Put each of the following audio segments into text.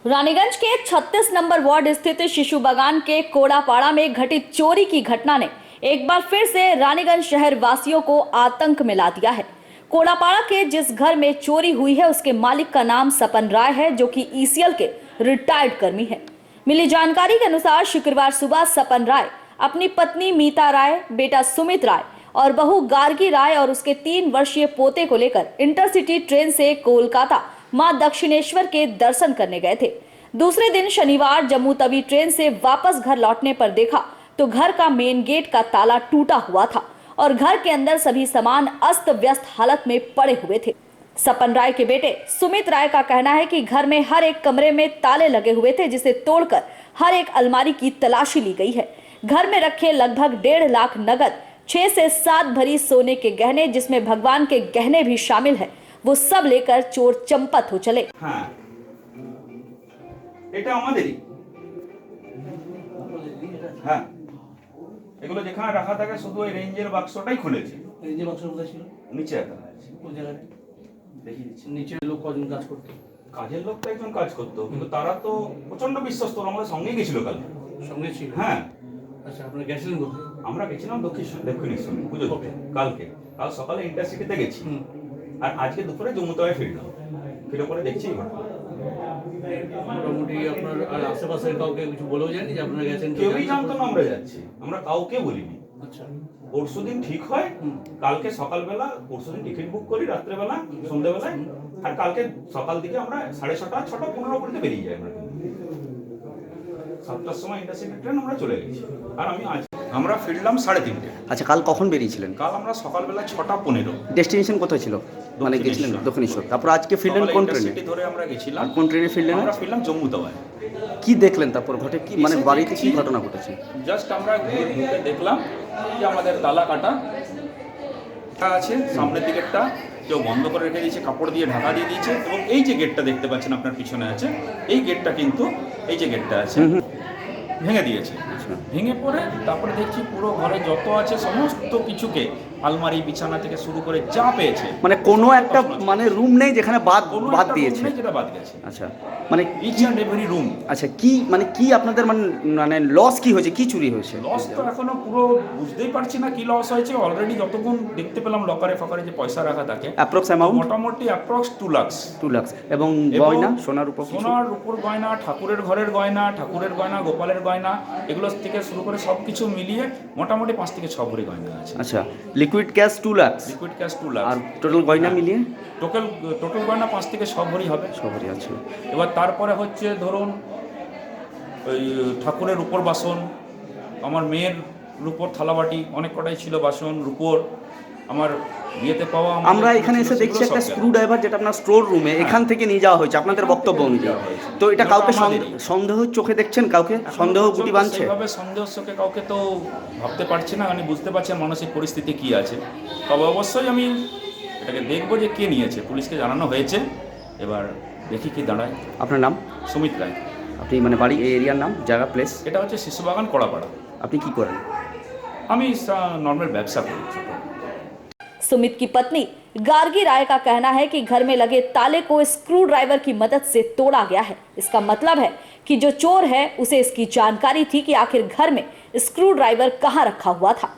रानीगंज के 36 number ward स्थित शिशु बागान के कोड़ापाड़ा में घटित चोरी की घटना ने एक बार फिर से रानीगंज शहर वासियों को आतंक में ला दिया है। कोड़ापाड़ा के जिस घर में चोरी हुई है उसके मालिक का नाम सपन राय है, जो कि ईसीएल के रिटायर्ड कर्मी है। मिली जानकारी के अनुसार शुक्रवार सुबह सपन राय अपनी पत्नी मीता राय, बेटा सुमित राय और बहू गार्गी राय और उसके 3 वर्षीय पोते को लेकर इंटरसिटी ट्रेन से कोलकाता मां दक्षिणेश्वर के दर्शन करने गए थे। दूसरे दिन शनिवार जम्मू तवी ट्रेन से वापस घर लौटने पर देखा तो घर का मेन गेट का ताला टूटा हुआ था और घर के अंदर सभी सामान अस्त व्यस्त हालत में पड़े हुए थे। सपन राय के बेटे सुमित राय का कहना है कि घर में हर एक कमरे में ताले लगे हुए थे, जिसे तोड़कर हर एक अलमारी की तलाशी ली गई है। घर में रखे लगभग 1.5 लाख नगद, 6 से 7 भरी सोने के गहने, जिसमें भगवान के गहने भी शामिल है, वो सब लेकर चोर चंपत हो चले। हाँ, এটা আমাদেরই। হ্যাঁ, এগুলো যেখানে রাখা থাকে শুধু এই রেঞ্জের বাক্সটাই খুলেছে। রেঞ্জের বাক্স কোথায় ছিল? নিচে রাখা আছে। কোন জায়গায়? দেখিয়ে দিচ্ছি। নিচে লোক কজন কাজ করতো? কাজের লোক তো একজন কাজ করতো, কিন্তু তারা তো প্রচন্ড বিশ্বস্ত, আমাদের সঙ্গেই গেছিল কাল। সঙ্গে ছিল? হ্যাঁ। আচ্ছা, আপনারা গেছিলেন কোথায়? আমরা গেছিলাম দক্ষিণেশ্বর পুজো কালকে। কাল সকালে ইন্টারসিটিতে গেছি আর আজকে দুপুরে জম্মুতায় ফিরলাম। ফিরে পরে দেখছি মোটামুটি আপনার আর আশেপাশের কাউকে কিছু বলেও জানি যে আপনারা গেছেন? কেউই জানতো না আমরা যাচ্ছি, আমরা কাউকে বলিনি। আচ্ছা, পরশুদিন ঠিক হয়, কালকে সকালবেলা পরশুদিন টিকিট বুক করি রাত্রেবেলা সন্ধ্যেবেলায়, আর কালকে সকাল দিকে আমরা 6:30 6:15 পর্যন্ত বেরিয়ে যাই। আমরা 7টার সময় ইন্টারসিটি ট্রেন আমরা চলে গেছি আর আমরা ফিরলাম 3:30। আচ্ছা, কাল কখন বেরিয়েছিলেন? কাল আমরা সকালবেলা 6:15। ডেস্টিনেশন কোথায় ছিল? মানে গেছিলেন দক্ষিণেশ্বর, তারপর আজকে ফিরলেন কোন ট্রেনে? ইন্টারসিটি ধরে আমরা গেছিলাম। কোন ট্রেনে ফিরলেন? আমরা ফিরলাম জম্মু তাওয়ায়। কি দেখলেন তারপর ঘটে? কি মানে বাড়িতে কি ঘটনা ঘটেছে? জাস্ট আমরা ঢুকে দেখলাম যে আমাদের তালা কাটা আছে, সামনের দিকেরটা কেউ বন্ধ করে রেখে দিয়েছে, কাপড় দিয়ে ঢাকা দিয়ে দিয়েছে, এবং এই যে গেটটা দেখতে পাচ্ছেন আপনার পিছনে আছে, এই গেটটা কিন্তু এই যে গেটটা আছে ভেঙে দিয়েছে। ভেঙে পড়ে তারপরে দেখছি পুরো ঘরে যত আছে সমস্ত কিছুকে, আলমারি বিছানা থেকে শুরু করে যা পেয়েছে, মানে কোনো একটা মানে রুম নেই যেখানে বাদ দিয়েছে, যেটা বাদ গেছে। আচ্ছা, মানে ইচ অ্যান্ড এভরি রুম। আচ্ছা, কি মানে কি আপনাদের মানে লস কি হয়েছে, কি চুরি হয়েছে? লস তো এখনো পুরো বুঝতেই পারছি না কি লস হয়েছে। অলরেডি যতক্ষণ দেখতে পেলাম লকারে ফকারে যে পয়সা রাখা থাকে, অ্যাপ্রক্স অ্যামাউন্ট মোটামুটি অ্যাপ্রক্স 2 লাখ। এবং গয়না, সোনার উপর গয়না, ঠাকুরের ঘরের গয়না, গোপালের গয়না, এগুলো থেকে শুরু করে সব কিছু মিলিয়ে মোটামুটি 5 থেকে 6 ভরি গয়না আছে। আচ্ছা, liquid cash 2 lakh. Liquid cash 2 lakh. আর টোটাল গয়না মিলিয়ে টোটাল গয়না 5 থেকে 6 ভরি হবে। 6 ভরি আছে। এবার তারপরে হচ্ছে ধরুন ওই ঠাকুরের উপর বাসন, আমার মেয়ের রূপোর থালাবাটি অনেক কটাই ছিল, বাসন রূপোর, আমার বিয়েতে পাওয়া। আমরা এখানে এসে দেখছি একটা স্ক্রু ড্রাইভার, যেটা আপনার স্টোর রুমে এখান থেকে নিয়ে যাওয়া হয়েছে আপনাদের বক্তব্য অনুযায়ী। তো এটা কাউকে সন্দেহ চোখে দেখছেন? কাউকে সন্দেহ গুটি বাঁধছে? সেভাবে সন্দেহ চোখে কাউকে তো ভাবতে পারছি না, আমি বুঝতে পারছি মানসিক পরিস্থিতি কি আছে। তবে অবশ্যই আমি এটাকে দেখবো যে কে নিয়েছে, পুলিশকে জানানো হয়েছে, এবার দেখি কি দাঁড়ায়। আপনার নাম? সুমিত রায়। আপনি মানে বাড়ি এই এরিয়ার নাম, জায়গা, প্লেস? এটা হচ্ছে শিশুবাগান কোড়াপাড়া। আপনি কি করেন? আমি নর্মাল ব্যবসা করি। सुमित की पत्नी गार्गी राय का कहना है कि घर में लगे ताले को स्क्रू ड्राइवर की मदद से तोड़ा गया है। इसका मतलब है कि जो चोर है उसे इसकी जानकारी थी कि आखिर घर में स्क्रू ड्राइवर कहां रखा हुआ था।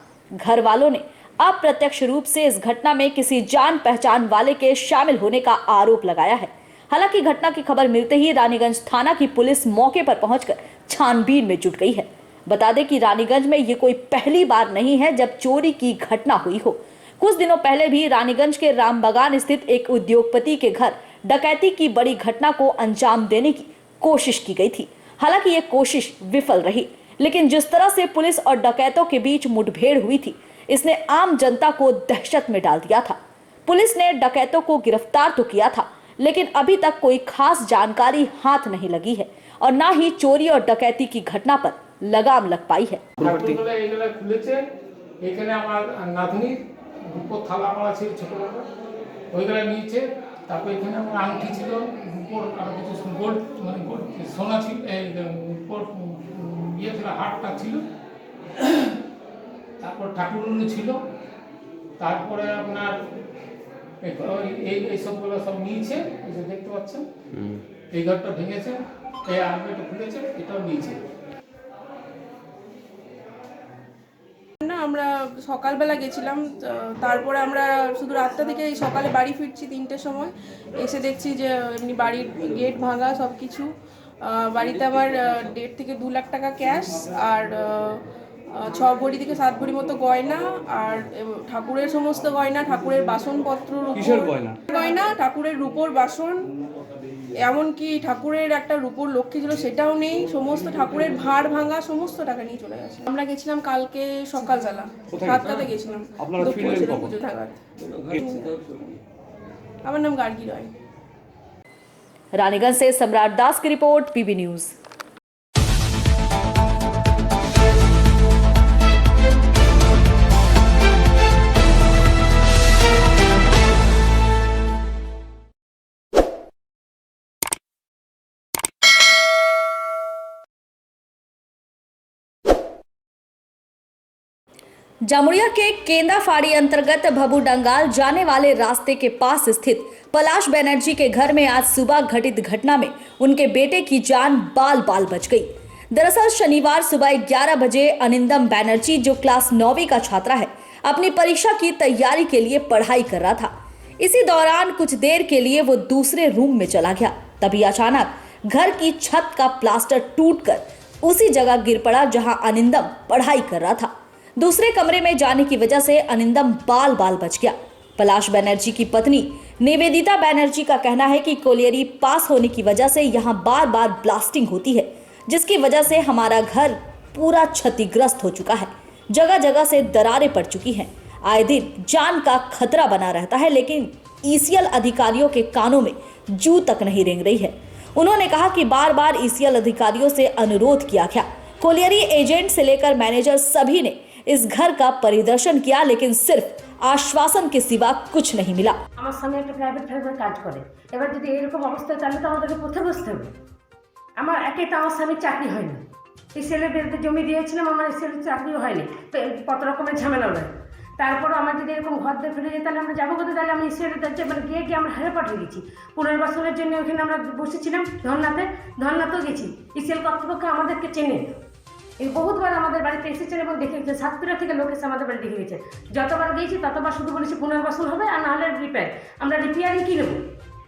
घर वालों ने अप्रत्यक्ष रूप से इस घटना में किसी जान पहचान वाले के शामिल होने का आरोप लगाया है। हालांकि घटना की खबर मिलते ही रानीगंज थाना की पुलिस मौके पर पहुंचकर छानबीन में जुट गई है। बता दें कि रानीगंज में ये कोई पहली बार नहीं है जब चोरी की घटना हुई हो। कुछ दिनों पहले भी रानीगंज के रामबागान स्थित एक उद्योगपति के घर डकैती की बड़ी घटना को अंजाम देने की कोशिश की गई थी। हालांकि ये कोशिश विफल रही, लेकिन जिस तरह से पुलिस और डकैतों के बीच मुठभेड़ हुई थी, इसने आम जनता को दहशत में डाल दिया था। पुलिस ने डकैतों को गिरफ्तार तो किया था, लेकिन अभी तक कोई खास जानकारी हाथ नहीं लगी है और ना ही चोरी और डकैती की घटना पर लगाम लग पाई है। রূপোর থালা আমার ছিল ছোটোবেলা, ওইগুলো নিয়েছে। তারপর এখানে আমার আংটি ছিল, রূপোর আরও কিছু গোল্ড মানে সোনা ছিল, রূপোর ইয়ে ছিল, হাটটা ছিল। তারপর ঠাকুরগুলো ছিল। তারপরে আপনার এই সবগুলো সব নিয়েছে, এই যে দেখতে পাচ্ছেন এই ঘরটা ভেঙেছে। এই আলমারিটা খুলেছে, এটাও নিয়েছে। না, আমরা সকালবেলা গেছিলাম, তারপরে আমরা শুধু রাতটা থেকে এই সকালে বাড়ি ফিরছি 3টের সময়, এসে দেখছি যে এমনি বাড়ির গেট ভাঙা সব কিছু। বাড়িতে আমার 1.5 থেকে 2 লাখ টাকা ক্যাশ আর 6 ভরি থেকে 7 ভরি মতো গয়না আর ঠাকুরের সমস্ত গয়না, ঠাকুরের বাসনপত্র, কিসের গয়না? গয়না, ঠাকুরের রূপোর বাসন, এমনকি ঠাকুরের একটা রূপোর লক্ষ্মী ছিল সেটাও নেই, সমস্ত ঠাকুরের ভাঁড় ভাঙা, সমস্ত টাকা নিয়ে চলে গেছে। আমরা গেছিলাম কালকে সকালবেলা 7টাতে গেছিলাম। আপনারা ফিরলেন কখন? পুজো নাগাদ। আমার নাম গার্গী রয়। रानीगंज से सम्राट दास की रिपोर्ट, पीबी न्यूज। जामुड़िया के केंदाफाड़ी अंतर्गत भभू डंगाल जाने वाले रास्ते के पास स्थित पलाश बनर्जी के घर में आज सुबह घटित घटना में उनके बेटे की जान बाल बाल बच गई। दरअसल शनिवार सुबह 11 बजे अनिंदम बनर्जी, जो क्लास 9वीं का छात्रा है, अपनी परीक्षा की तैयारी के लिए पढ़ाई कर रहा था। इसी दौरान कुछ देर के लिए वो दूसरे रूम में चला गया। तभी अचानक घर की छत का प्लास्टर टूटकर उसी जगह गिर पड़ा जहां अनिंदम पढ़ाई कर रहा था। दूसरे कमरे में जाने की वजह से अनिंदम बाल बाल बच गया। पलाश बनर्जी की पत्नी निवेदिता बनर्जी का कहना है कि कोलियरी पास होने की वजह से यहाँ बार बार ब्लास्टिंग होती है, जिसकी वजह से हमारा घर पूरा क्षतिग्रस्त हो चुका है। जगह जगह से दरारें पड़ चुकी हैं। आए दिन जान का खतरा बना रहता है, लेकिन ईसीएल अधिकारियों के कानों में जू तक नहीं रेंग रही है। उन्होंने कहा कि बार बार ईसीएल अधिकारियों से अनुरोध किया गया। कोलियरी एजेंट से लेकर मैनेजर सभी ने इस घर का परिदर्शन किया, लेकिन सिर्फ आश्वासन के सिवा कुछ नहीं मिला। আমার স্বামী একটা প্রাইভেট ফার্মে কাজ করে, এবার যদি এরকম অবস্থা তাহলে তো আমাদেরকে পথে বসতে হবে। আমার একে তো আমার স্বামীর চাকরি হয়নি, এই ছেলের বিরুদ্ধে জমি দিয়েছিলাম, আমার এই ছেলের চাকরিও হয়নি, কত রকমের ঝামেলা হয়। তারপরও আমার যদি এরকম ঘর দিয়ে ফিরে যেত তাহলে আমরা যাবো কোথায়? তাহলে আমি ছেলের কাছে মানে গিয়ে আমরা হেরে পাঠিয়ে দিচ্ছি। পুনর্বাসনের জন্য ওখানে আমরা বসেছিলাম ধর্নাতেও গেছি। ইসিএল কর্তৃপক্ষ আমাদেরকে চেনে, এই বহুতবার আমাদের বাড়িতে এসেছেন এবং দেখে গেছে। সাতপুরা থেকে লোক এসে আমাদের বাড়ি দেখে গেছে। যতবার গিয়েছি ততবার শুধু বলেছি পুনর্বাসন হবে আর নাহলে রিপেয়ার। আমরা রিপেয়ারিং কী নেবো?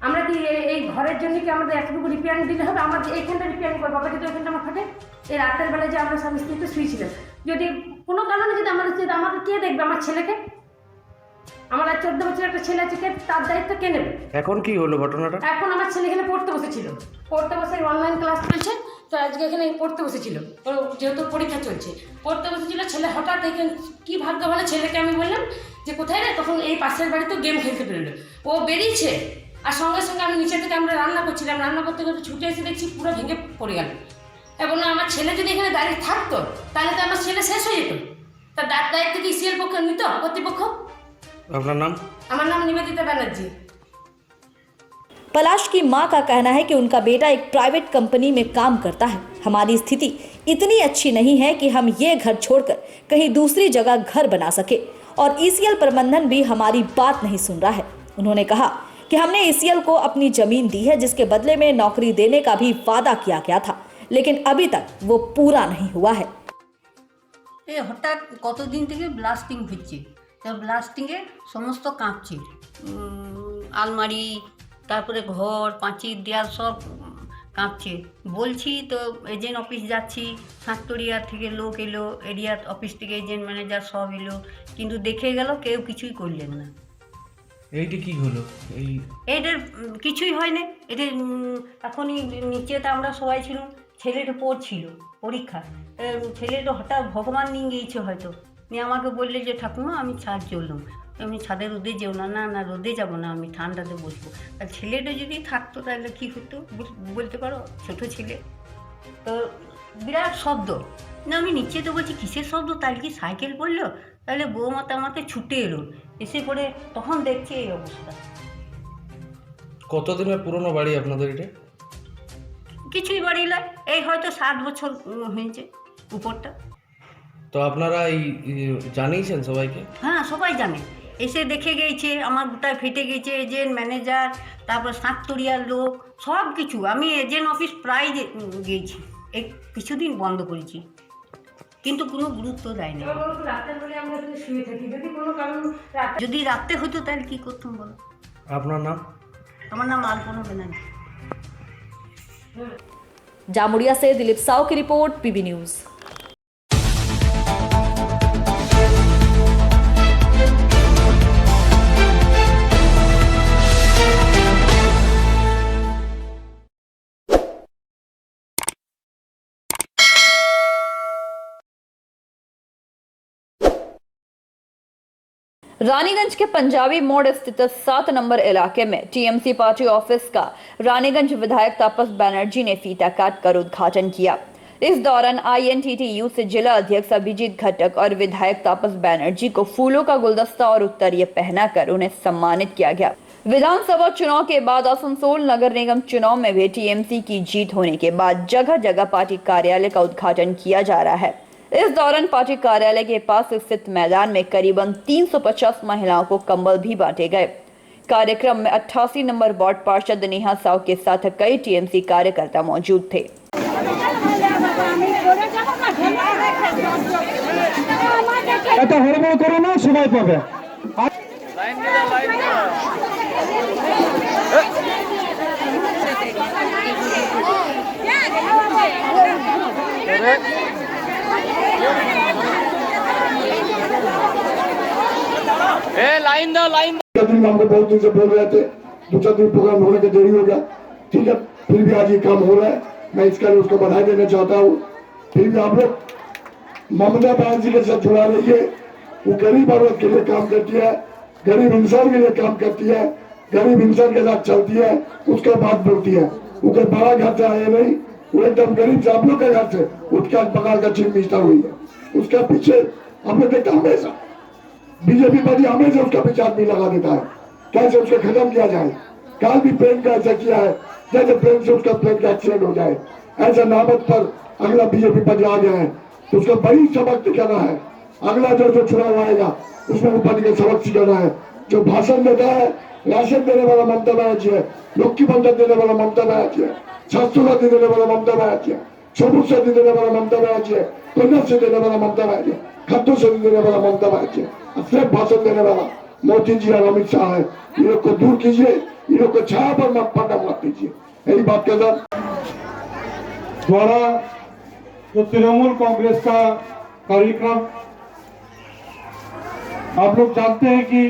আমরা কি এই ঘরের জন্য কি আমাদের এতটুকু রিপেয়ারিং দিলে হবে? আমার এইখানটা রিপেয়ারিং করবো, বাবা যদি ওইখানটা আমার ফাটে। এই রাতের বেলায় যে আমরা স্বামী স্ত্রীতে শুয়েছিলাম, যদি কোনো কারণে যদি আমাদের কে দেখবে? আমার ছেলেকে। আমার আর 14 বছর একটা ছেলে আছে, তার দায়িত্ব কে নেবে? এখন কি হলো ঘটনাটা? এখন আমার ছেলে এখানে পড়তে বসে অনলাইন ক্লাস চলছে, তো আজকে এখানে পড়তে বসেছিল, ওর যেহেতু পরীক্ষা চলছে পড়তে বসেছিল। ছেলে হঠাৎ এখানে কী ভাগ্য ভালো, ছেলেকে আমি বললাম যে কোথায় রে, তখন এই পাশের বাড়িতে গেম খেলতে বেরোলো। ও বেরিয়েছে আর সঙ্গে সঙ্গে আমি নিচে থেকে আমরা রান্না করছিলাম, রান্না করতে করতে ছুটে এসে দেখছি পুরো ভেঙে পড়ে গেল। এবং আমার ছেলে যদি এখানে দাঁড়িয়ে থাকতো তাহলে তো আমার ছেলে শেষ হয়ে যেত। তার দায়িত্ব কি ইসিএল পক্ষ নিত কর্তৃপক্ষ? আপনার নাম? আমার নাম নিবেদিতা ব্যানার্জি। पलाश की मां का कहना है कि उनका बेटा एक प्राइवेट कंपनी में काम करता है। हमारी स्थिति इतनी अच्छी नहीं है कि हम ये घर छोड़कर कहीं दूसरी जगह घर बना सके, और ईसीएल प्रबंधन भी हमारी बात नहीं सुन रहा है। उन्होंने कहा कि हमने ईसीएल को अपनी जमीन दी है, जिसके बदले में नौकरी देने का भी वादा किया गया था, लेकिन अभी तक वो पूरा नहीं हुआ है। হঠাৎ কতদিন থেকে ব্লাস্টিং হচ্ছে, তো ব্লাস্টিংয়ে সমস্ত কাঁপছে, আলমারি, তারপরে ঘর, পাঁচিল, দেয়াল সব কাঁপছে। বলছি তো এজেন্ট অফিস যাচ্ছি, সাতরিয়া থেকে লোক এলো, এরিয়া অফিস থেকে এজেন্ট ম্যানেজার সব এলো, কিন্তু দেখে গেল কেউ কিছুই করলেন না। এইটা কি হলো? এটার কিছুই হয়নি। এটা এখনই নিচেতে আমরা সবাই ছিলাম, ছেলেটা পড়ছিল পরীক্ষা, ছেলেটা হঠাৎ ভগবান নিয়ে গিয়েছে হয়তো, নিয়ে আমাকে বললে যে ঠাকুমা আমি ছাদ চললাম, আমি ছাদে রোদে যেও না। না রোদে যাবো না, আমি ঠান্ডাতে বসবো। আর ছেলেটা যদি থাকতো তাহলে কী হতো বলতে পারো? ছোটো ছেলে তো, বিরাট শব্দ। না আমি নিচে তো বলছি কিসের শব্দ, তাহলে কি সাইকেল পড়লো? তাহলে বৌমাতে আমাকে ছুটে এলো, এসে পড়ে তখন দেখছি এই অবস্থা। কতদিনের পুরনো বাড়ি আপনাদের এটা? কিছুই বাড়ি নয়, এই হয়তো 7 বছর হয়েছে উপরটা। তো আপনারা এই জানিয়েছেন সবাইকে? হ্যাঁ সবাই জানে, এসে দেখে গিয়েছে আমার গোটায় ফেটে গেছে, এজেন্ট ম্যানেজার, তারপর সাততরিয়ার লোক, সব কিছু। আমি এজেন্ট অফিস প্রায় গিয়েছি, এই কিছুদিন বন্ধ করেছি, কিন্তু কোনো গুরুত্ব দেয়নি। রাতের বেলা আমরা এখানে শুয়ে থাকি, যদি কোনো কারণ যদি রাতে হতো তাহলে কী করতাম বলো? আপনার নাম? আমার নাম আলপনা ব্যানার্জি। जामुड़िया से दिलीप साव की रिपोर्ट, पीबी न्यूज। रानीगंज के पंजाबी मोड़ स्थित 7 नंबर इलाके में टीएमसी पार्टी ऑफिस का रानीगंज विधायक तापस बनर्जी ने फीता काट कर उद्घाटन किया। इस दौरान आईएनटीटीयू से जिला अध्यक्ष अभिजीत घटक और विधायक तापस बनर्जी को फूलों का गुलदस्ता और उत्तरीय पहनाकर उन्हें सम्मानित किया गया। विधानसभा चुनाव के बाद आसनसोल नगर निगम चुनाव में भी टीएमसी की जीत होने के बाद जगह जगह पार्टी कार्यालय का उद्घाटन किया जा रहा है। इस दौरान पार्टी कार्यालय के पास स्थित मैदान में करीबन 350 महिलाओं को कंबल भी बांटे गए। कार्यक्रम में 88 नंबर वार्ड पार्षद नेहा साव के साथ कई टीएमसी कार्यकर्ता मौजूद थे। दिन हमको बहुत दिन से बोल रहे थे, 2-4 दिन प्रोग्राम होने के देरी हो गया, ठीक है, फिर भी आज ये काम हो रहा है, मैं इसका लिए उसको बधाई देना चाहता हूँ। फिर भी आप लोग ममता बनर्जी के साथ जुड़ा रहिए, वो गरीब औरत के लिए काम करती है, गरीब इंसान के लिए काम करती है, गरीब इंसान के साथ चलती है, उसका बात बोलती है। वो कोई बड़ा घर से आए नहीं, वो एकदम गरीब से आप लोग के घर से उठ के पकड़ का चीज मिलता हुई है। उसका पीछे हमने देखा हमेशा बीजेपी पार्टी हमेशा उसका पीछे आदमी लगा देता है, कैसे उसको खत्म किया जाए। कल भी प्लेन का ऐसा किया है, जैसे प्लेन से उसका प्लेन का एक्सीडेंट हो जाए, ऐसा नामत पर अगला बीजेपी पार्टी आ गया है, तो उसको बड़ी सबक सिखाना है। अगला जो चुनाव आएगा उसमें वो पार्टी का सबक सिखाना है। जो भाषण देता है, राशन देने वाला ममता बनर्जी है, लक्ष्मी बंधन देने वाला ममता बनर्जी है, छात्रवृत्ति देने वाला ममता बनर्जी है, सबूत से देने वाला ममता बनर्जी है, कन्या से देने वाला ममता बनर्जी है, खाद्यों से देने वाला ममता बनर्जी है, सिर्फ भाषण देने वाला मोदी जी और अमित शाह है। ये लोग को दूर कीजिए, ये लोग को छाया पर मत पड़ना मत दीजिए। यही बात के साथ द्वारा जो तृणमूल कांग्रेस का कार्यक्रम, आप लोग जानते हैं कि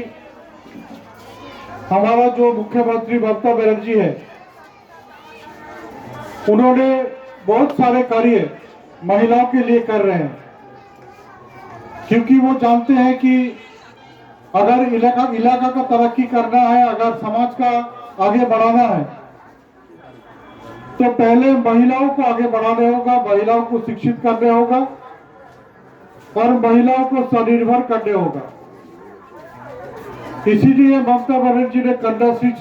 हमारा जो मुख्यमंत्री ममता बनर्जी है, उन्होंने बहुत सारे कार्य महिलाओं के लिए कर रहे हैं, क्योंकि वो जानते हैं कि अगर इलाका का तरक्की करना है, अगर समाज का आगे बढ़ाना है, तो पहले महिलाओं को आगे बढ़ाने होगा, महिलाओं को शिक्षित करने होगा और महिलाओं को स्वनिर्भर करने होगा। इसीलिए ममता बनर्जी ने कन्याश्री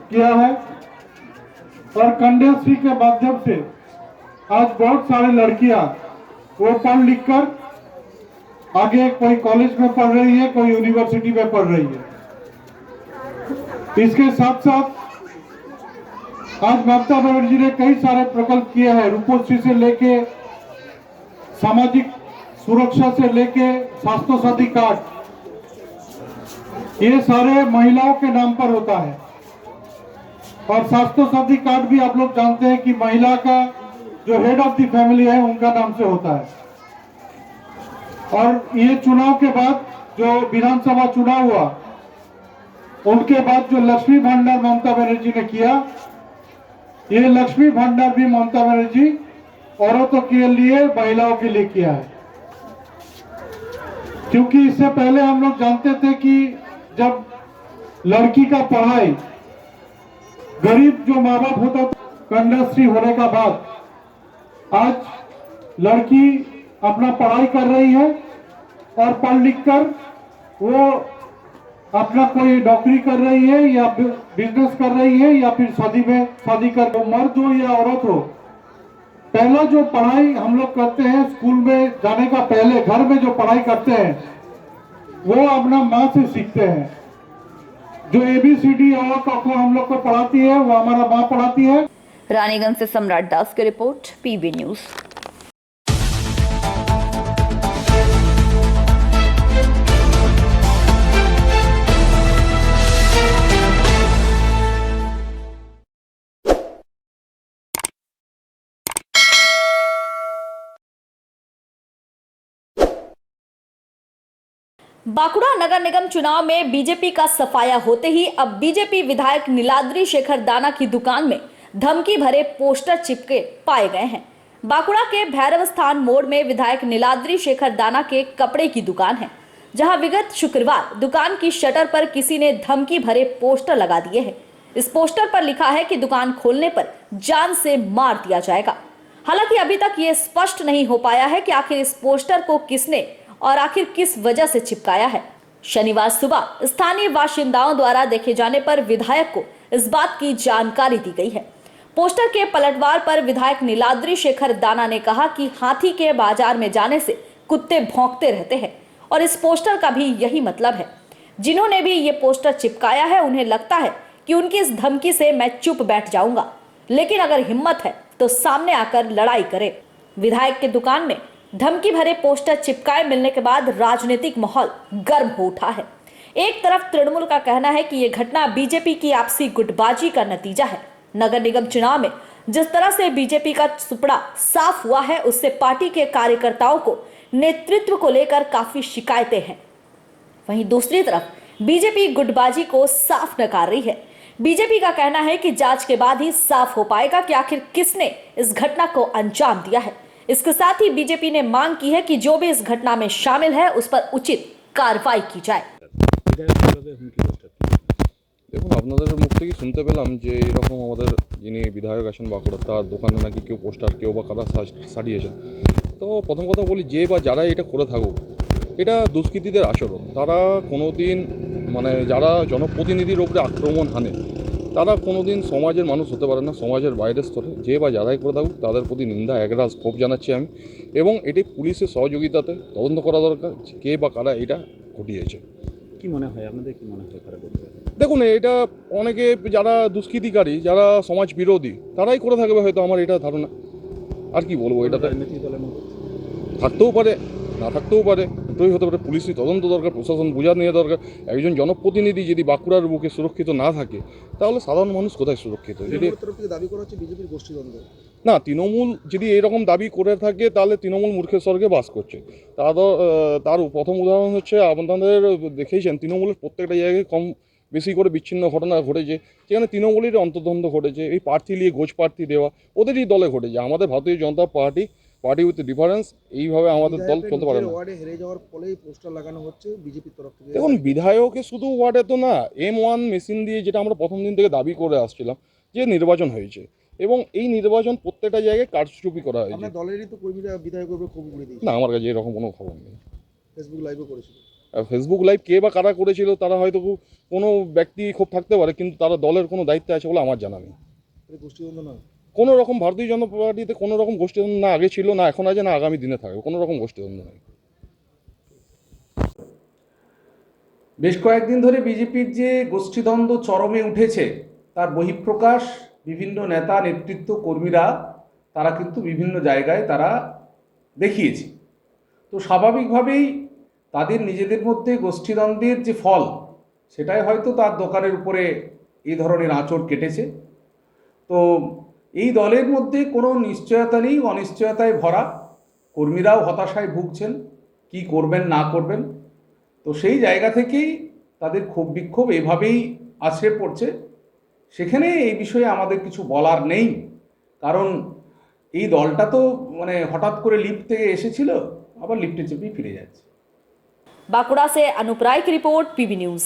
किया है और कन्याश्री के माध्यम से आज बहुत सारी लड़कियां वो पढ़ लिख कर आगे कोई कॉलेज में पढ़ रही है, कोई यूनिवर्सिटी में पढ़ रही है। इसके साथ साथ आज ममता बनर्जी ने कई सारे प्रकल्प किए हैं, रूपोश्री से लेके सामाजिक सुरक्षा से लेके स्वास्थ्य साथी कार्ड, ये सारे महिलाओं के नाम पर होता है। और स्वास्थ्य साथी कार्ड भी आप लोग जानते हैं कि महिला का जो हेड ऑफ द फैमिली है उनका नाम से होता है। और ये चुनाव के बाद जो विधानसभा चुनाव हुआ, उनके बाद जो लक्ष्मी भंडार ममता बनर्जी ने किया, ये लक्ष्मी भंडार भी ममता बनर्जी औरतों के लिए, महिलाओं के लिए किया है। क्योंकि इससे पहले हम लोग जानते थे कि जब लड़की का पढ़ाई, गरीब जो माँ बाप होता था, कन्याश्री होने का बाद आज लड़की अपना पढ़ाई कर रही है और पढ़ लिख कर वो अपना कोई नौकरी कर रही है या बिजनेस कर रही है या फिर शादी कर, मर्द हो या औरत हो, पहला जो पढ़ाई हम लोग करते हैं स्कूल में जाने का पहले, घर में जो पढ़ाई करते हैं वो अपना माँ से सीखते हैं। जो ABCD और को हम लोग को पढ़ाती है वो हमारा माँ पढ़ाती है। रानीगंज से सम्राट दास की रिपोर्ट, PB न्यूज। बांकुड़ा नगर निगम चुनाव में बीजेपी का सफाया होते ही अब बीजेपी विधायक नीलाद्री शेखर दाना की दुकान में धमकी भरे पोस्टर चिपके पाए गए हैं। बांकुड़ा के भैरव स्थान मोड़ में विधायक नीलाद्री शेखर दाना के कपड़े की दुकान है, जहां विगत शुक्रवार दुकान की शटर पर किसी ने धमकी भरे पोस्टर लगा दिए हैं। इस पोस्टर पर लिखा है कि दुकान खोलने पर जान से मार दिया जाएगा। हालांकि अभी तक ये स्पष्ट नहीं हो पाया है कि आखिर इस पोस्टर को किसने और आखिर किस वजह से चिपकाया है। शनिवार सुबह स्थानीय बाशिंदाओं द्वारा देखे जाने पर विधायक को इस बात की जानकारी दी गई है। पोस्टर के पलटवार पर विधायक नीलाद्री शेखर दाना ने कहा कि हाथी के बाजार में जाने से कुत्ते भौंकते रहते हैं और इस पोस्टर का भी यही मतलब है। जिन्होंने भी ये पोस्टर चिपकाया है उन्हें लगता है कि उनकी इस धमकी से मैं चुप बैठ जाऊंगा, लेकिन अगर हिम्मत है तो सामने आकर लड़ाई करें। विधायक की दुकान में धमकी भरे पोस्टर चिपकाए मिलने के बाद राजनीतिक माहौल गर्म हो उठा है। एक तरफ तृणमूल का कहना है कि यह घटना बीजेपी की आपसी गुटबाजी का नतीजा है। नगर निगम चुनाव में जिस तरह से बीजेपी का सुपड़ा साफ हुआ है, उससे पार्टी के कार्यकर्ताओं को नेतृत्व को लेकर काफी शिकायतें हैं। वहीं दूसरी तरफ बीजेपी गुटबाजी को साफ नकार रही है। बीजेपी का कहना है कि जांच के बाद ही साफ हो पाएगा कि आखिर किसने इस घटना को अंजाम दिया है। इसके साथ ही बीजेपी ने मांग की है कि जो भी इस घटना में शामिल है उस पर उचित कार्रवाई की जाए। দেখুন, আপনাদের মুখ থেকে শুনতে পেলাম যে এরকম আমাদের যিনি বিধায়ক আছেন বাঁকুড়া, তার দোকানে নাকি কেউ পোস্টার, কেউ বা কারা সারিয়েছেন। তো প্রথম কথা বলি, যে বা যারা এটা করে থাকুক, এটা দুষ্কৃতীদের আচরণ। তারা কোনো দিন যারা জনপ্রতিনিধির উপরে আক্রমণ হানে তারা কোনো দিন সমাজের মানুষ হতে পারে না, সমাজের বাইরের স্তরে যে বা যারাই করে থাকুক তাদের প্রতি নিন্দা একরাশ ক্ষোভ জানাচ্ছি আমি। এবং এটি পুলিশের সহযোগিতাতে তদন্ত করা দরকার, কে বা কারা এটা ঘটিয়েছে। কি মনে হয় আপনাদের, কি মনে হয় কারা করতে? দেখুন, এটা অনেকে যারা দুষ্কৃতিকারী, যারা সমাজ বিরোধী, তারাই করে থাকবে হয়তো, আমার এটা ধারণা। আর কি বলবো, এটাতে রাজনৈতিক দলের মধ্যে থাকতেও পারে, না থাকতেও পারে, দুটোই হতে পারে। পুলিশি তদন্ত দরকার, প্রশাসন বোঝা নেওয়া দরকার। একজন জনপ্রতিনিধি যদি বাঁকুড়ার বুকে সুরক্ষিত না থাকে তাহলে সাধারণ মানুষ কোথায় সুরক্ষিত? যদি দাবি করা হচ্ছে বিজেপির গোষ্ঠীদ্বন্দ্ব, না, তৃণমূল যদি এরকম দাবি করে থাকে তাহলে তৃণমূল মূর্খের স্বর্গে বাস করছে। তার প্রথম উদাহরণ হচ্ছে আপনাদের দেখেইছেন তৃণমূলের প্রত্যেকটা জায়গায় কম বেশি করে বিচ্ছিন্ন ঘটনা ঘটেছে, যেখানে তৃণমূলের অন্তর্দ্বন্দ্ব ঘটেছে। এই প্রার্থী নিয়ে গোজ প্রার্থী দেওয়া ওদেরই দলে ঘটেছে। আমাদের ভারতীয় জনতা পার্টি উইথ ডিফারেন্স, এইভাবে আমাদের দল চলতে পারে না। ওয়ার্ডে হেরে যাওয়ার ফলেই পোস্টার লাগানো হচ্ছে বিজেপির তরফ থেকে। দেখুন, বিধায়কে শুধু ওয়ার্ডে তো না, M1 মেশিন দিয়ে, যেটা আমরা প্রথম দিন থেকে দাবি করে আসছিলাম, যে নির্বাচন হয়েছে এবং এই নির্বাচন প্রত্যেকটা জায়গায় কারচুপি করা হয়েছে। আপনার দলেরই তো কর্মীরা বিধায়কের উপর ক্ষোভ করে দিয়েছে। না, আমার কাছে এরকম কোনো খবর নেই। ফেসবুক লাইভও করেছিল। ফেসবুক লাইভ কে বা কারা করেছিল তারা হয়তো কোনো ব্যক্তি ক্ষোভ থাকতে পারে, কিন্তু তারা দলের কোনো দায়িত্বে আছে বলে আমার জানা নেই। গোষ্ঠীদ্বন্দ্ব না, কোনো রকম ভারতীয় জনতা পার্টিতে কোনো রকম গোষ্ঠীদ্বন্দ্ব না আগে ছিল, না এখন আছে, না আগামী দিনে থাকবে। কোনো রকম গোষ্ঠীদ্বন্দ্ব নেই। বেশ কয়েকদিন ধরে বিজেপির যে গোষ্ঠীদ্বন্দ্ব চরমে উঠেছে তার বহিঃপ্রকাশ বিভিন্ন নেতা, নেতৃত্ব, কর্মীরা তারা কিন্তু বিভিন্ন জায়গায় তারা দেখিয়েছে। তো স্বাভাবিকভাবেই তাদের নিজেদের মধ্যে গোষ্ঠীদ্বন্দ্বের যে ফল, সেটাই হয়তো তার দোকানের উপরে এই ধরনের আঁচড় কেটেছে। তো এই দলের মধ্যে কোনো নিশ্চয়তা নেই, অনিশ্চয়তায় ভরা। কর্মীরাও হতাশায় ভুগছেন, কি করবেন না করবেন। তো সেই জায়গা থেকেই তাদের ক্ষোভ বিক্ষোভ এভাবেই আছড়ে পড়ছে। সেখানে এই বিষয়ে আমাদের কিছু বলার নেই, কারণ এই দলটা তো হঠাৎ করে লিফট থেকে এসেছিল, আবার লিফটে চেপেই ফিরে যাচ্ছে। बांकुड़ा से अनूप राय की रिपोर्ट, PB न्यूज।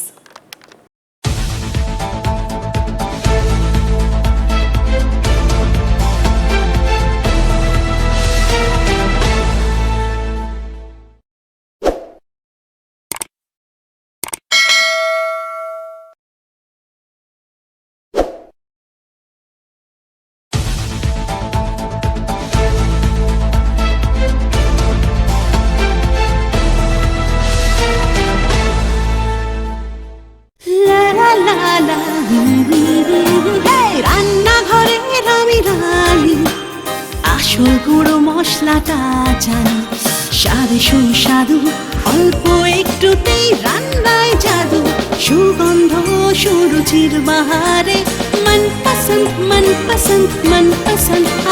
আসল গুঁড়ো মশলাটা জানি স্বাদে সুস্বাদু অল্প একটুতেই রান্নায় জাদু সুগন্ধ সুরুচির বাহারে মনপসন্দ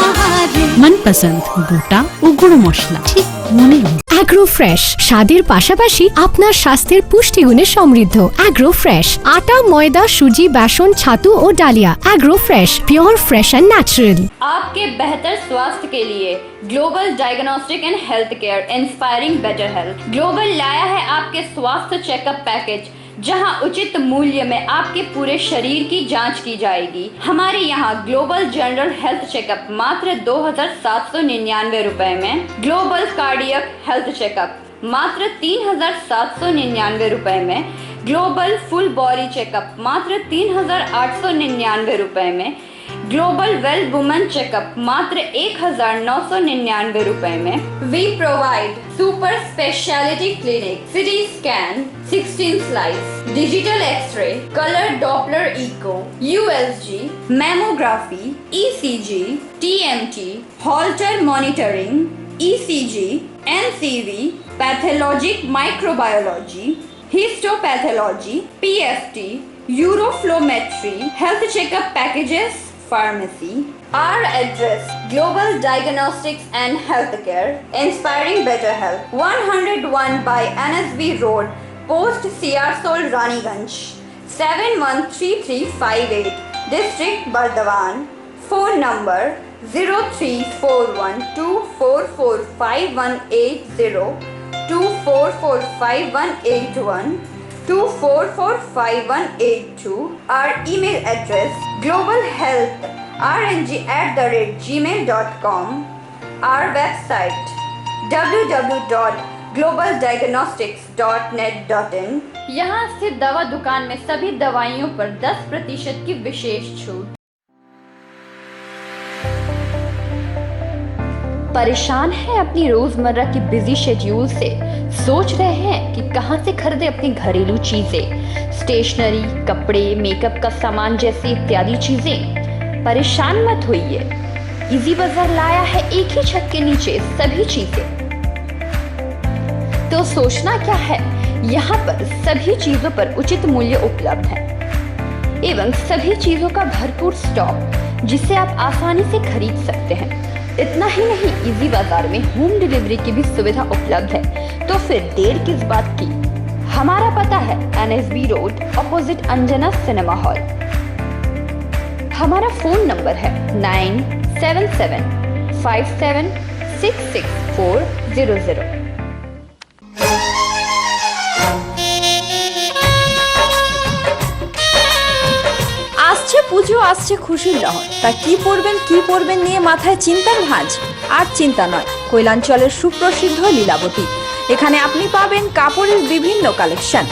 আহারে মনপসন্দ গোটা ও গুঁড়ো মশলা ঠিক মনে অ্যাগ্রো ফ্রেশ স্বাদের পাশাপাশি আপনার স্বাস্থ্যের পুষ্টিগুণে সমৃদ্ধ অ্যাগ্রো ফ্রেশ আটা ময়দা সুজি বেসন ছাতু ও ডালিয়া agro fresh pure fresh and natural. आपके बेहतर स्वास्थ्य के लिए global diagnostic and health care inspiring better health global लाया है आपके स्वास्थ्य चेकअप पैकेज, जहां उचित मूल्य में आपके पूरे शरीर की जांच की जाएगी। हमारे यहां ग्लोबल जनरल हेल्थ चेकअप मात्र 2,799 रुपए में, ग्लोबल कार्डियक हेल्थ चेकअप मात्र 3,799 रुपए में, ग्लोबल फुल बॉडी चेकअप मात्र 3,899 रुपए में, ग्लोबल वेल वुमेन चेकअप मात्र 1,999 रुपए में। We provide super speciality clinic, CT scan, 16 slice, digital x ray, colour Doppler echo, USG, mammography, ECG, TMT, Holter monitoring, ECG, NCV, pathologic microbiology, histopathology, PFT, uroflowmetry, health checkup packages, pharmacy. Our address: Global Diagnostics and Healthcare, inspiring better health. 101 by NSB Road, Post Siarsol, Raniganj, 713358, District Bardhaman. Phone number 0341244580, 24458181, 24458182. Our email address: globalhealthrng@gmail.com. Our website: www.globaldiagnostics.net.in. यहाँ स्थित दवा दुकान में सभी दवाइयों पर 10% की विशेष छूट। परेशान हैं अपनी रोजमर्रा की बिजी शेड्यूल से? सोच रहे हैं कि कहां से खरीदें अपनी घरेलू चीजें, स्टेशनरी, कपड़े, मेकअप का सामान जैसी इत्यादि चीजें? परेशान मत होइए, इजी बाजार लाया है एक ही छत के नीचे सभी चीजें। तो सोचना क्या है, यहाँ पर सभी चीजों पर उचित मूल्य उपलब्ध है एवं सभी चीजों का भरपूर स्टॉक, जिसे आप आसानी से खरीद सकते हैं। इतना ही नहीं, इजी बाजार में होम डिलीवरी की भी सुविधा उपलब्ध है। तो फिर देर किस बात की? हमारा पता है NSB road, opposite Anjana cinema hall. हमारा फोन नंबर है 9775766400। আসছে পুজো, আসছে খুশির লহর, তা কি পরবেন নিয়ে মাথায় চিন্তার ভাঁজ। আর চিন্তা নয়, কৈলাঞ্চলের সুপ্রসিদ্ধ লীলাবতী। এখানে আপনি পাবেন কাপড়ের বিভিন্ন কালেকশন,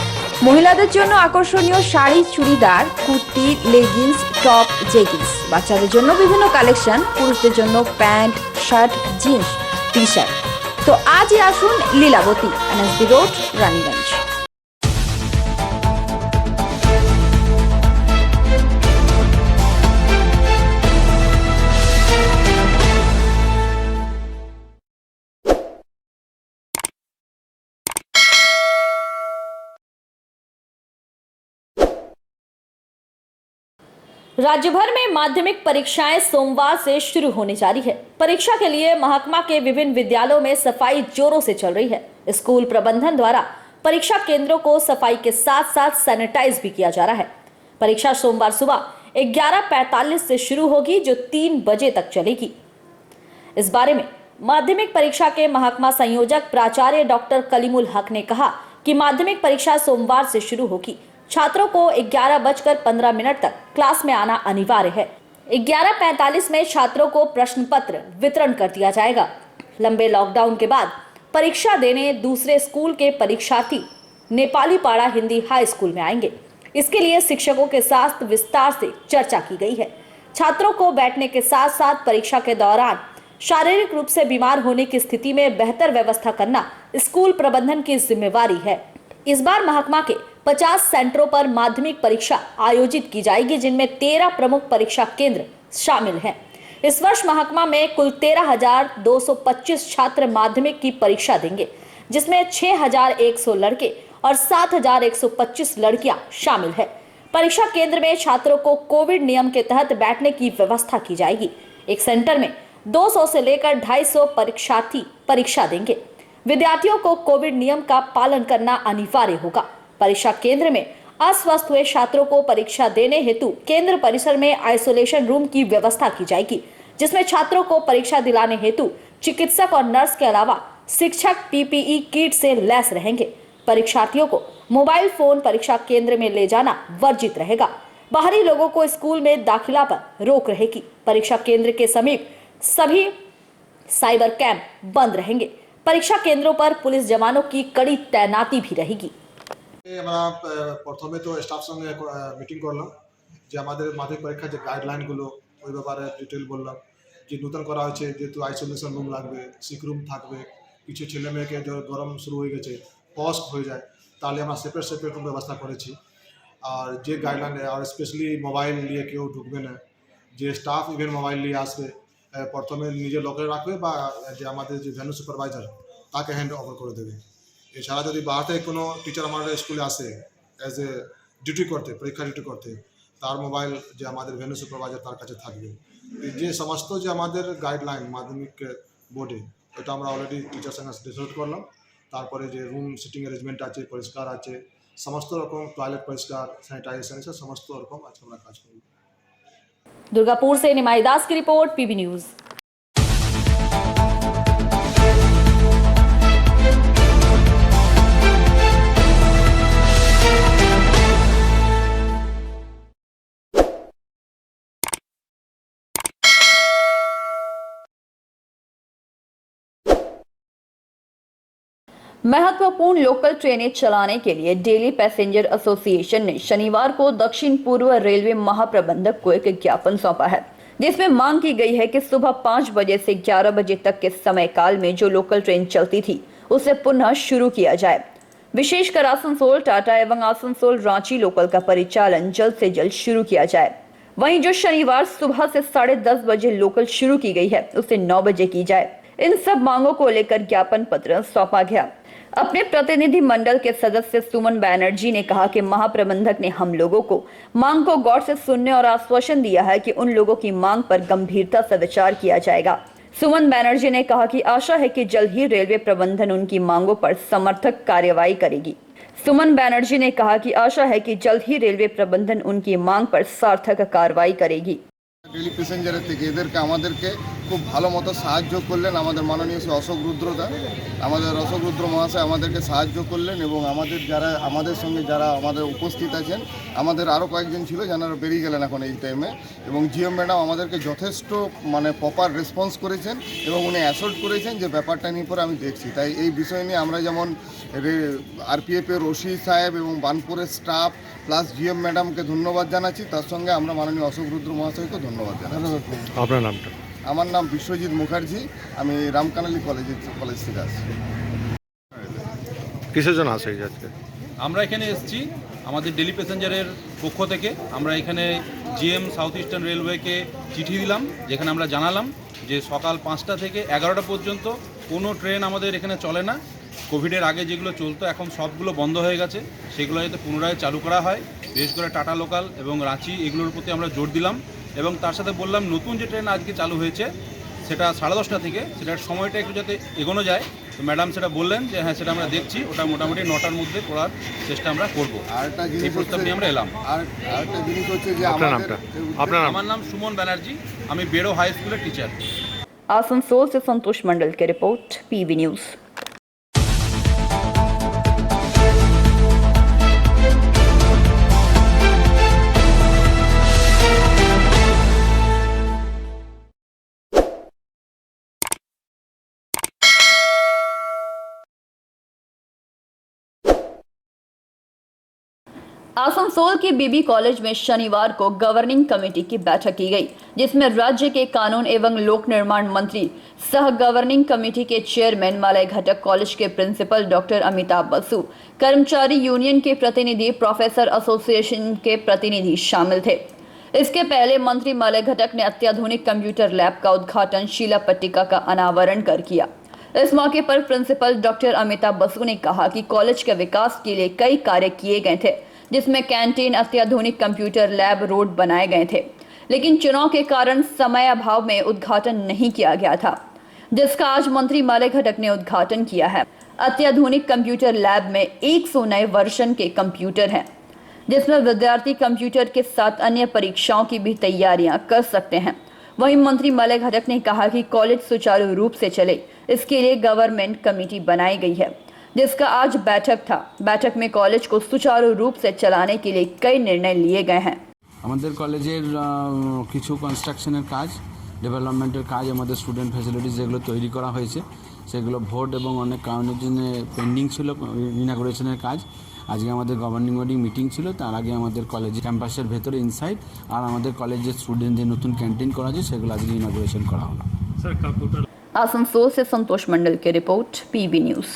মহিলাদের জন্য আকর্ষণীয় sari, churidar, kurti, leggings, top, jeggings, বাচ্চাদের জন্য বিভিন্ন কালেকশন, পুরুষদের জন্য pant, shirt, jeans, T shirt. তো আজই আসুন লীলাবতী, NSB রোড, রানীগঞ্জ। राज्य भर में माध्यमिक परीक्षाएं सोमवार से शुरू होने जा रही है। परीक्षा के लिए महकमा के विभिन्न विद्यालयों में सफाई जोरों से चल रही है। स्कूल प्रबंधन द्वारा परीक्षा केंद्रों को सफाई के साथ साथ सैनिटाइज भी किया जा रहा है। परीक्षा सोमवार सुबह 11:45 से शुरू होगी, जो 3 बजे तक चलेगी। इस बारे में माध्यमिक परीक्षा के महकमा संयोजक प्राचार्य डॉक्टर कलीमुल हक ने कहा कि माध्यमिक परीक्षा सोमवार से शुरू होगी। छात्रों को 11:15 तक क्लास में आना अनिवार्य है। 11:45 में छात्रों को प्रश्न पत्र वितरण कर दिया जाएगा। लंबे लॉकडाउन के बाद परीक्षा देने दूसरे स्कूल के परीक्षार्थी नेपाली पाड़ा हिंदी हाई स्कूल में आएंगे। इसके लिए शिक्षकों के साथ विस्तार से चर्चा की गई है। छात्रों को बैठने के साथ साथ परीक्षा के दौरान शारीरिक रूप से बीमार होने की स्थिति में बेहतर व्यवस्था करना स्कूल प्रबंधन की जिम्मेवारी है। इस बार महकमा के 50 सेंटरों पर माध्यमिक परीक्षा आयोजित की जाएगी, जिनमें 13 प्रमुख परीक्षा केंद्र शामिल हैं। इस वर्ष महकमा में कुल 13,225 छात्र माध्यमिक की परीक्षा देंगे, जिसमें 6,100 लड़के और 7,125 लड़कियां शामिल है। परीक्षा केंद्र में छात्रों को कोविड नियम के तहत बैठने की व्यवस्था की जाएगी। एक सेंटर में 200 से लेकर 250 परीक्षार्थी परीक्षा देंगे। विद्यार्थियों को कोविड नियम का पालन करना अनिवार्य होगा। परीक्षा केंद्र में अस्वस्थ हुए छात्रों को परीक्षा देने हेतु केंद्र परिसर में आइसोलेशन रूम की व्यवस्था की जाएगी, जिसमें छात्रों को परीक्षा दिलाने हेतु चिकित्सक और नर्स के अलावा शिक्षक पीपीई किट से लैस रहेंगे। परीक्षार्थियों को मोबाइल फोन परीक्षा केंद्र में ले जाना वर्जित रहेगा। बाहरी लोगों को स्कूल में दाखिला पर रोक रहेगी। परीक्षा केंद्र के समीप सभी साइबर कैंप बंद रहेंगे। परीक्षा केंद्रों पर पुलिस जवानों की कड़ी तैनाती भी रहेगी। আমরা প্রথমে তো স্টাফ সঙ্গে মিটিং করলাম যে আমাদের মাধ্যমিক পরীক্ষার যে গাইডলাইনগুলো ওই ব্যাপারে ডিটেল বললাম যে নতুন করা হয়েছে, যেহেতু আইসোলেশন রুম লাগবে, সিক রুম থাকবে, কিছু ছেলে মেয়েকে গরম শুরু হয়ে গেছে, পজ হয়ে যায়, তাহলে আমরা সেপারেট রুম ব্যবস্থা করেছি। আর যে গাইডলাইন আর স্পেশালি মোবাইল নিয়ে কেউ ঢুকবে না, যে স্টাফ ইভেন মোবাইল নিয়ে আসবে প্রথমে নিজের লকে রাখবে বা যে আমাদের যে ভেন্যু সুপারভাইজার তাকে হ্যান্ড ওভার করে দেবে। এছাড়া যদি বাহার থেকে কোনো টিচার আমাদের স্কুলে আসে অ্যাজ এ ডিউটি করতে, পরীক্ষা ডিউটি করতে, তার মোবাইল যে আমাদের ভেন্যু সুপারভাইজার তার কাছে থাকবে। যে সমস্ত যে আমাদের গাইডলাইন মাধ্যমিক বোর্ডে, ওটা আমরা অলরেডি টিচার সঙ্গে ডিসকাস করলাম। তারপরে যে রুম সিটিং অ্যারেঞ্জমেন্ট আছে, পরিষ্কার আছে, সমস্ত রকম টয়লেট পরিষ্কার, স্যানিটাইজেশন, সমস্ত রকম আজকে আমরা কাজ করব। दुर्गापुर से निमाई दास की रिपोर्ट, पीबी न्यूज। महत्वपूर्ण लोकल ट्रेनें चलाने के लिए डेली पैसेंजर एसोसिएशन ने शनिवार को दक्षिण पूर्व रेलवे महाप्रबंधक को एक ज्ञापन सौंपा है, जिसमें मांग की गई है कि सुबह 5 बजे से 11 बजे तक के समय काल में जो लोकल ट्रेन चलती थी उसे पुनः शुरू किया जाए। विशेषकर आसनसोल टाटा एवं आसनसोल रांची लोकल का परिचालन जल्द से जल्द शुरू किया जाए। वहीं जो शनिवार सुबह से 10:30 बजे लोकल शुरू की गई है उसे 9 बजे की जाए। इन सब मांगों को लेकर ज्ञापन पत्र सौंपा गया। अपने प्रतिनिधि मंडल के सदस्य सुमन बैनर्जी ने कहा कि महाप्रबंधक ने हम लोगों को मांग को गौर से सुनने और आश्वासन दिया है कि उन लोगों की मांग पर गंभीरता से विचार किया जाएगा। सुमन बैनर्जी ने कहा कि आशा है कि जल्द ही रेलवे प्रबंधन उनकी मांगों पर समर्थक कार्यवाही करेगी। सुमन बैनर्जी ने कहा कि आशा है कि जल्द ही रेलवे प्रबंधन उनकी मांग पर सार्थक कार्रवाई करेगी। डेली पैसेंजारेर থেকে এদেরকে আমাদেরকে খুব ভালো মতো সাহায্য করলেন আমাদের মাননীয় শ্রী অশোক রুদ্রদা। আমাদের অশোক রুদ্র মহাশয় আমাদেরকে সাহায্য করলেন এবং আমাদের যারা আমাদের সঙ্গে যারা আমাদের উপস্থিত আছেন, আমাদের আরও কয়েকজন ছিল যারা বেরিয়ে গেলেন এখন এই টাইমে, এবং জিএম ম্যাডাম আমাদেরকে যথেষ্ট প্রপার রেসপন্স করেছেন এবং উনি অ্যাসোর্ট করেছেন যে ব্যাপারটা নিয়ে পরে আমি দেখছি। তাই এই বিষয় নিয়ে আমরা যেমন আরপিএফের ওসি সাহেব এবং বানপুরের স্টাফ প্লাস জিএম ম্যাডামকে ধন্যবাদ জানাচ্ছি, তার সঙ্গে আমরা মাননীয় অশোক রুদ্র মহাশয়কে ধন্যবাদ জানাচ্ছি। আপনার নামটা? আমার নাম বিশ্বজিৎ মুখার্জি, আমি রামকানালি কলেজ থেকে আসছি। কিসের জন্য আসে আজকে? আমরা এখানে এসেছি আমাদের ডেলি প্যাসেঞ্জারের পক্ষ থেকে। আমরা এখানে জিএম সাউথ ইস্টার্ন রেলওয়েকে চিঠি দিলাম, যেখানে আমরা জানালাম যে সকাল 5টা থেকে 11টা পর্যন্ত কোনো ট্রেন আমাদের এখানে চলে না। কোভিডের আগে যেগুলো চলতো এখন সবগুলো বন্ধ হয়ে গেছে, সেগুলো যাতে পুনরায় চালু করা হয়। বিশেষ করে টাটা লোকাল এবং রাঁচি এগুলোর প্রতি আমরা জোর দিলাম এবং তার সাথে বললাম নতুন যে ট্রেন আজকে চালু হয়েছে সেটা 10:30 থেকে, সেটার সময়টা একটু যাতে এগোনো যায়। তো ম্যাডাম সেটা বললেন যে হ্যাঁ সেটা আমরা দেখছি, ওটা মোটামুটি 9টার মধ্যে করার চেষ্টা আমরা করবো। এই প্রস্তাব নিয়ে আমরা এলাম। আরেকটা জিনিস হচ্ছে যে আমার নাম সুমন ব্যানার্জি, আমি বেড়ো হাই স্কুলের টিচার। आसनसोल से संतोष मंडल की रिपोर्ट, पीबी न्यूज। आसनसोल के बीबी कॉलेज में शनिवार को गवर्निंग कमेटी की बैठक की गई, जिसमें राज्य के कानून एवं लोक निर्माण मंत्री सह गवर्निंग कमेटी के चेयरमैन मलय घटक कॉलेज के प्रिंसिपल डॉक्टर अमिताभ बसु, कर्मचारी यूनियन के प्रतिनिधि, प्रोफेसर एसोसिएशन के प्रतिनिधि शामिल थे। इसके पहले मंत्री मलय घटक ने अत्याधुनिक कंप्यूटर लैब का उद्घाटन शीला पट्टिका का अनावरण कर किया। इस मौके पर प्रिंसिपल डॉक्टर अमिता बसु ने कहा कि कॉलेज के विकास के लिए कई कार्य किए गए थे, जिसमें कैंटीन, अत्याधुनिक कंप्यूटर लैब, रोड बनाए गए थे, लेकिन चुनाव के कारण समय अभाव में उद्घाटन नहीं किया गया था, जिसका आज मंत्री मलय घटक ने उद्घाटन किया है। अत्याधुनिक कंप्यूटर लैब में 100 नए वर्जन के कंप्यूटर हैं, जिसमें विद्यार्थी कंप्यूटर के साथ अन्य परीक्षाओं की भी तैयारियां कर सकते हैं। वहीं मंत्री मलय घटक ने कहा कि कॉलेज सुचारू रूप से चले, इसके लिए गवर्नमेंट कमेटी बनाई गई है, जिसका आज बैठक था। बैठक में कॉलेज को सुचारू रूप से चलाने के लिए कई निर्णय लिए गए हैं। আমাদের কলেজের কিছু কনস্ট্রাকশনের কাজ, ডেভেলপমেন্টের কাজ, আমাদের স্টুডেন্ট ফ্যাসিলিটিস যেগুলো তৈরি করা হয়েছে সেগুলো ভোট এবং অনেক কারণের জন্য পেন্ডিং ছিল ইনাগুরেশনের কাজ। আজকে আমাদের গভর্নিং বডি মিটিং ছিল, তার আগে আমাদের কলেজ ক্যাম্পাসের ভেতরে ইনসাইড আর আমাদের কলেজের স্টুডেন্টদের নতুন ক্যান্টিন করা আছে সেগুলো আজকে ইনাগুরেশন করা হলো। आसनसोल से संतोष मंडल की रिपोर्ट, PB न्यूज़।